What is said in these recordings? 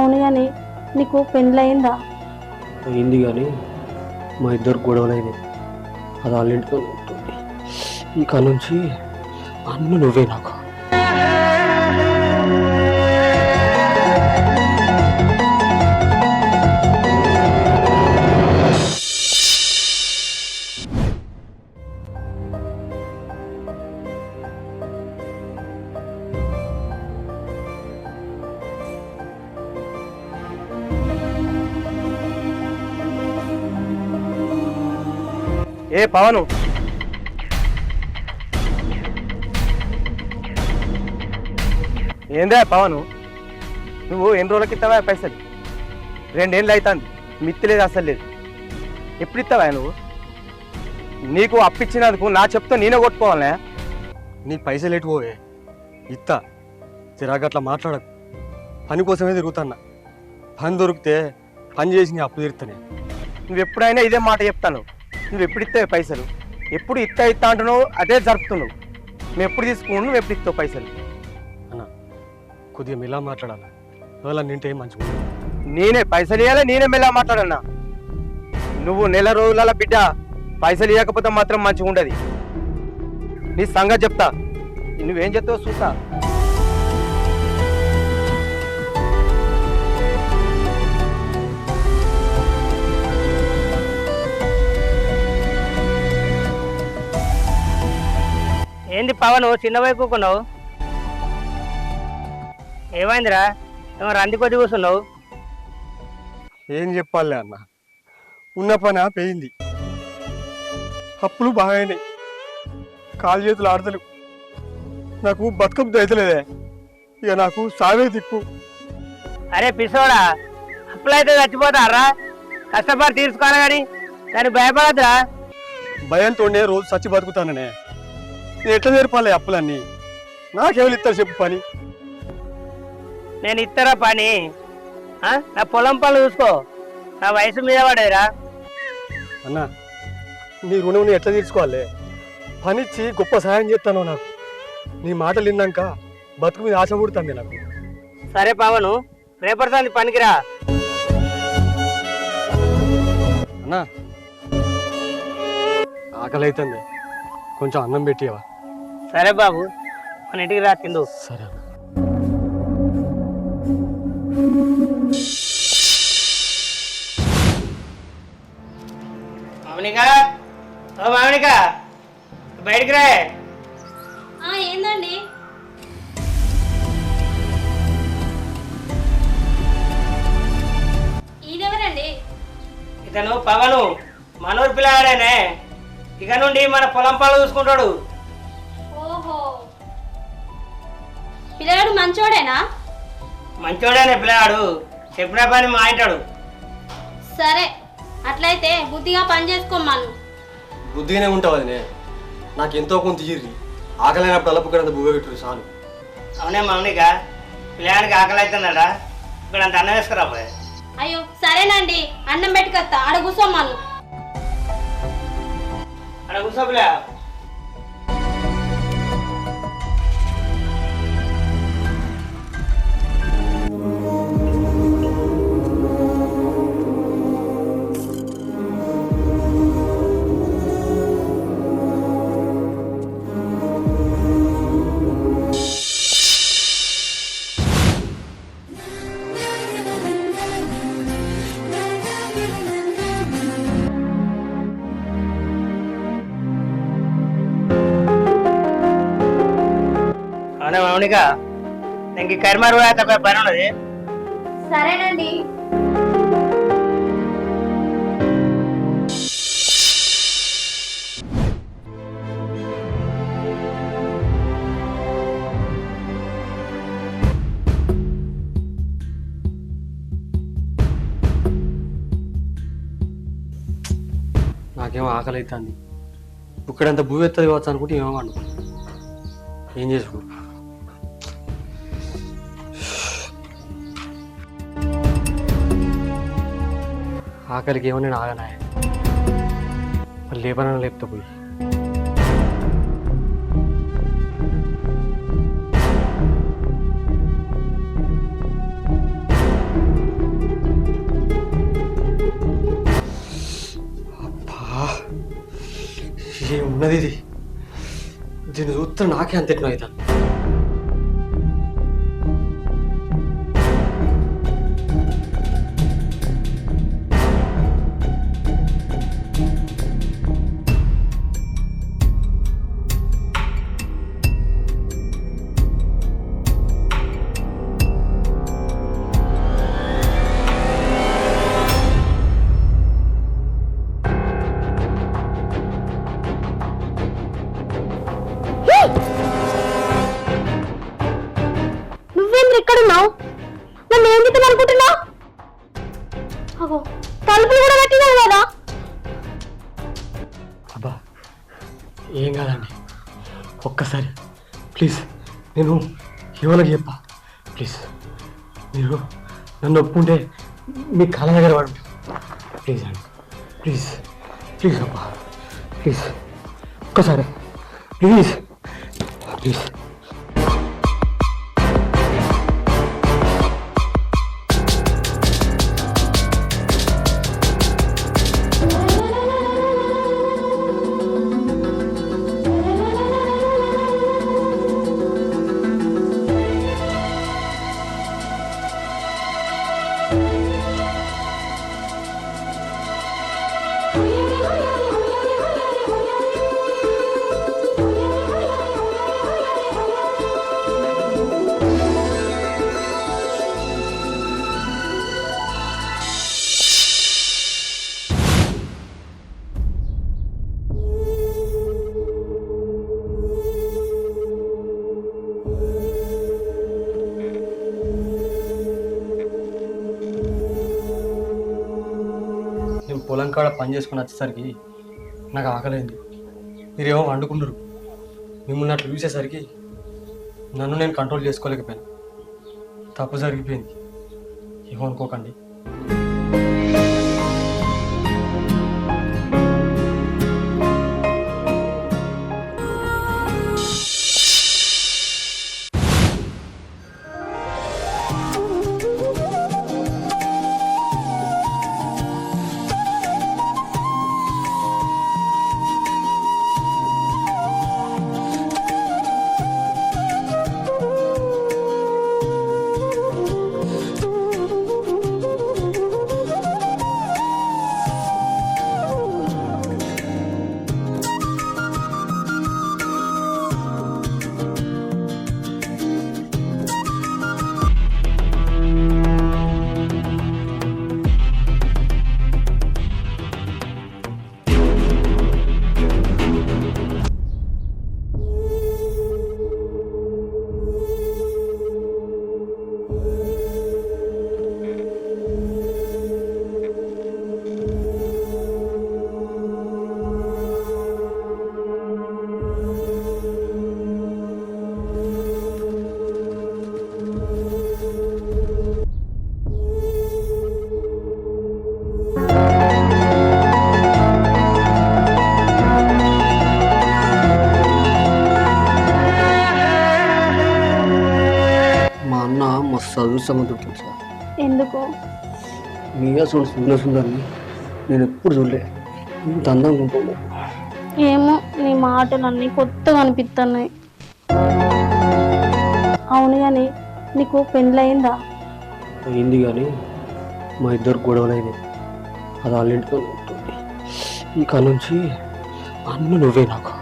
అవును కానీ నీకు పెళ్ళయిందా? అయింది కానీ మా ఇద్దరు గొడవలైనవి. అది వాళ్ళ ఇంటితో ఉంటుంది. ఇక నుంచి అన్ను నువ్వే నాకు. ఏ పవను, ఏందా పవను? నువ్వు ఎన్ని రోజులకి ఇస్తావా పైసలు? 2 ఏళ్ళు అవుతుంది, మిత్తి లేదు, అసలు లేదు. ఎప్పుడు ఇస్తావా నువ్వు? నీకు అప్పిచ్చినందుకు నా చెప్తా నేనే కొట్టుకోవాలనే. నీ పైసలు ఎటు పోవే? ఇత్తా చిరాగట్లా మాట్లాడకు. పని కోసమే తిరుగుతున్నా. పని దొరికితే పని చేసి నీ అప్పు తీరుతానే. నువ్వు ఎప్పుడైనా ఇదే మాట చెప్తాను. నువ్వు ఎప్పుడు ఇస్తావు పైసలు? ఎప్పుడు ఇస్తా అంటున్నావు, అదే జరుపుతున్నావు. నువ్వు ఎప్పుడు తీసుకున్నావు, నువ్వు ఎప్పుడు ఇస్తావు పైసలు? అన్న కొద్దిగా మిలా మాట్లాడాలి. వాళ్ళ నింటే మంచిగా. నేనే పైసలు ఇవ్వాలి, నేనే మెల్ల మాట్లాడన్నా. నువ్వు నెల రోజుల బిడ్డ పైసలు ఇవ్వకపోతే మాత్రం మంచిగా ఉండదు. నీ సంగతి చెప్తా, నువ్వేం చెప్తావో చూస్తా. ఏంది పవను చిన్న వైపుకున్నావు? ఏమైందిరా? ఏమో రంది కొద్ది కూర్చున్నావు. ఏం చెప్పాలి అన్న, ఉన్న పని పోయింది. అప్పులు బాగాయినాయి, కాలు చేతులు ఆడతలు. నాకు బతుకపు దయతలేదే. ఇక నాకు సావే దిక్కు. అరే పిసోడా, అప్పులైతే చచ్చిపోతారా? కష్టపడి తీర్చుకోవాలి కానీ దాన్ని భయపడద్దురా. భయంతోనే రోజు చచ్చి బతుకుతాననే. నేను ఎట్లా నేర్పాలి అప్పులన్నీ? నాకెవరు ఇస్తారు చెప్పు పని? నేను ఇస్తారా పని? నా పొలం పనులు చూసుకో, నా వయసు మీద పడేదిరా. అన్నా నీ రుణం నీ ఎట్లా తీర్చుకోవాలి? పనిచ్చి గొప్ప సహాయం చేస్తాను. నాకు నీ మాటలు విన్నాక బతుకు మీద ఆశ పుడుతుంది నాకు. సరే పవను, రేపటి పనికిరా. అన్నా ఆకలి అవుతుంది, కొంచెం అన్నం పెట్టివా? సరే బాబు, మన ఇంటికి రా, తిందు. సరే అన్న. మామనిక, ఓ మామనిక, బయటికి రా. ఏందండి? ఈయనెవరండి? ఇతను పవను, మనూరు పిల్లాడేనే. ఇక నుండి మన పొలం పనులు చూసుకుంటాడు. ఓహో, పిల్లగాడు మంచోడేనా? మంచోడేనే పిల్లాడు, చెప్పిన పని మాట్లాడు. సరే, అట్లయితే బుద్ధిగా పని చేసుకోమను. బుద్ధిగానే ఉంటావు అదినే. నాకు ఎంతో కొంత తీరి ఆకలైనప్పుడు అలపుకరంత బువ్వ పెట్టు చాలు. అవునే మౌనిక, పిల్లాడికి ఆకలి అవుతుందట. ఇప్పుడు అంత అన్నం వేసుకురా పోయే. అయ్యో సరేనండి, అన్నం పెట్టుకొస్తా, ఆడ కూర్చోమను. అక్కడ కూర్చో పిల్ల. అవునా మౌనిక, ఇంక కరిమారు తక్కువ పని ఉన్నది. సరేనండి. నాకేమో ఆకలి అవుతుంది. ఇక్కడంత భూ ఎత్తది కావచ్చు అనుకుంటే ఏమో అనుకో. ఏం చేసుకో. ఆకలికి ఏమో నేను ఆగనా, లేపన లేపుతా పోయి. ఏంది ఇది? దీన్ని చూస్తే నాకే అంత ఎట్లా అవుతాను. నువ్వేంద్ర ఎక్కడున్నావు? నన్ను ఏం తిట్టాను అనుకుంటున్నావు? అగో తలుపులు కూడా కట్టినావు కదా. అబ్బా ఏం కాదండి, ఒక్కసారి ప్లీజ్ నేను ఎవరికి చెప్పా. ప్లీజ్ మీరు నన్ను ఒప్పుకుంటే మీ కళ దగ్గర పడు. ప్లీజ్ అండి, ప్లీజ్ ప్లీజ్ అబ్బా, ప్లీజ్ ఒక్కసారి ప్లీజ్ ప్లీజ్. నేను పొలం కాడ పని చేసుకుని వచ్చేసరికి నాకు ఆకలేంది. మీరేమో వండుకున్నారు. మిమ్మల్ని అట్లా చూసేసరికి నన్ను నేను కంట్రోల్ చేసుకోలేకపోయాను. తప్పు జరిగిపోయింది, ఏమనుకోకండి. చదువు సంబంధం సార్. ఎందుకు? మీగా సుందర సుందరిని నేను ఎప్పుడు చూడలే. ఇంత అందంగా ఉంటుంది. ఏమో నీ మాటలు అన్నీ కొత్తగా అనిపిస్తున్నాయి. అవును కానీ నీకు పెళ్ళయిందా? అయింది కానీ మా ఇద్దరు గొడవలు అయినాయి. అది వాళ్ళింటితో ఉంటుంది. ఇక నుంచి అన్నీ నువ్వే నాకు.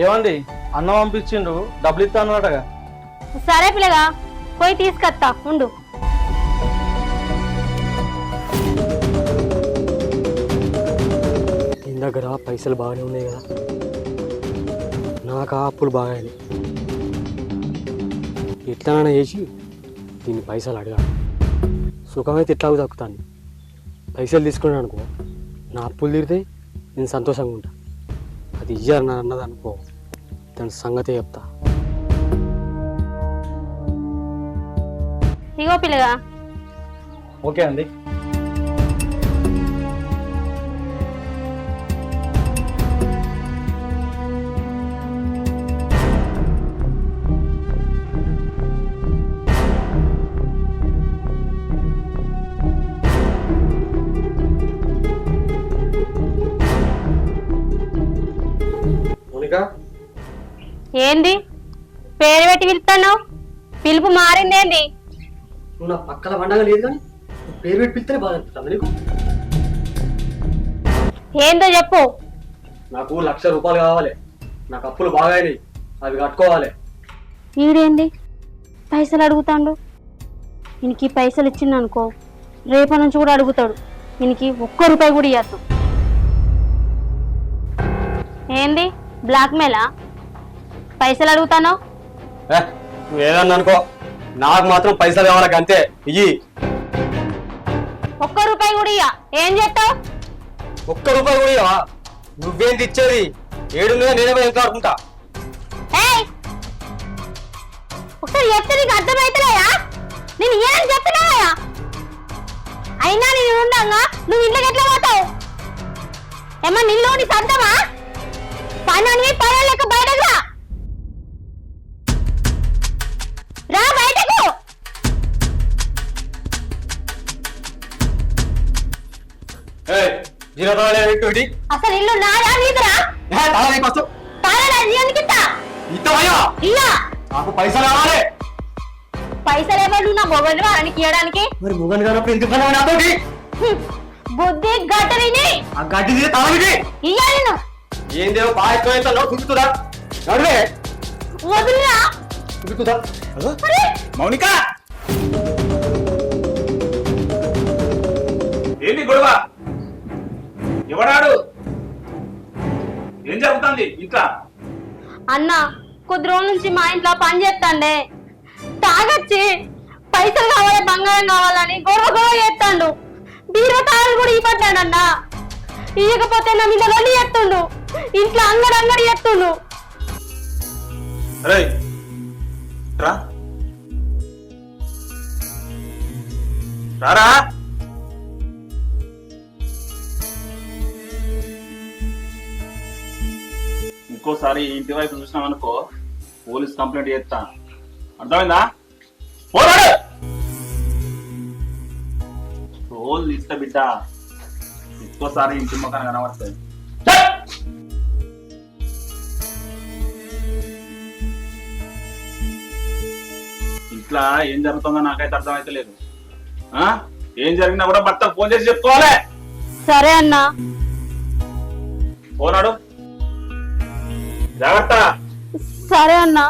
ఏమండి అన్నం పంపించిండు, డబ్బులు ఇస్తా అన్నట్టుగా. సరే పిల్లగా పోయి తీసుకొస్తా ఉండు. దగ్గర పైసలు బాగానే ఉన్నాయి కదా, నాకు ఆ అప్పులు బాగా ఎట్లనైనా చేసి దీన్ని పైసలు అడగాలి. సుఖమైతే ఎట్లాగో దక్కుతాను. పైసలు తీసుకున్నాను అనుకో, నా అప్పులు తీరితే నేను సంతోషంగా ఉంటా. అది ఇయ్యారు నా అన్నది అనుకో, దాని సంగతే చెప్తా. ఇగో పిల్లగా. ఓకే అండి. మౌనిక, ఏంది పేరు పెట్టి పిలుస్తాను? పిలుపు మారిందేంది? నువ్వు నా పక్కల వండగా లేదు కానీ పేరు పెట్టి పిలిస్తేనే బాగా అనిపిస్తుంది నీకు. ఏందో చెప్పు. నాకు ₹1,00,000 కావాలి. నాకు అప్పులు బాగా అయినాయి, అవి కట్టుకోవాలి. ఈడేంది పైసలు అడుగుతాడు? ఈయనకి పైసలు ఇచ్చింది అనుకో, రేపటి నుంచి కూడా అడుగుతాడు. ఈయనకి ₹1 కూడా ఇవ్వద్దు. ఏంది బ్లాక్ మెయిలా? పైసలు అడుగుతాను. నువ్వు ఏదన్నా అనుకో, నాకు మాత్రం పైసలు కావాలి అంతే. ఇయ్యి. ₹1 కూడా ఇయ్య. ఏం చేస్తావు? ₹1 కూడా ఇవ్వవా? నువ్వేంటి ఇచ్చేది? 7 నేనే ఎంత ఆడుకుంటా. ఒకసారి చెప్తే నీకు అర్థమైతలేదా? నేను ఏం చెప్తున్నావా? అయినా నేను ఉండగా నువ్వు ఇంట్లోకి ఎట్లా పోతావు? ఏమన్నా నిన్ను నీ సొంతమా? పని పని లెక్క బయటకు రా. రా బయటకు. అసలు ఇల్లు నారా నీదరా? నాకు పైసలు కావాలి. పైసలు ఎవరు నా మొగని వారానికి ఇవ్వడానికి? మరి మొగన్ గారు ఎందుకు నాతోటి బుద్ధి గడ్డ విని ఆ గడ్డి తలవిటి ఇయ్యాలి. ఏందేవో బాగా ఎక్కువ కుదుకుతుందా? నడువే వదిలిరా. కుదుకుతుందా? మౌనిక, ఏంటి గొడవ? ఎవడాడు? ఏం జరుగుతుంది ఇంట్లో? అన్న కొద్ది రోజుల నుంచి మా ఇంట్లో పని చేస్తాండే, తాగొచ్చి పైసలు కావాలి బంగారం కావాలని గొడవ చేస్తాడు. బీరో తాగలు కూడా ఇవ్వడ్డాడన్న. ఇవ్వకపోతే నా మీద లొల్లి చేస్తుండు, ఇంట్లో అంగడి చేస్తుండు. రారా. ఇంకోసారి ఇంటి వైపు చూసినాం అనుకో, పోలీస్ కంప్లైంట్ చేస్తా. అర్థమైందా? పోరాడు. రోజు ఇస్తా బిడ్డ, ఇంకోసారి ఇంటి మొక్కన కనబడుతుంది. ఇంట్లో ఏం జరుగుతుందో నాకైతే అర్థమైతే లేదు. ఏం జరిగినా కూడా భర్తకు ఫోన్ చేసి చెప్పుకోవాలి. సరే అన్నా. పోనాడు. జాగ్రత్త. సరే అన్నా.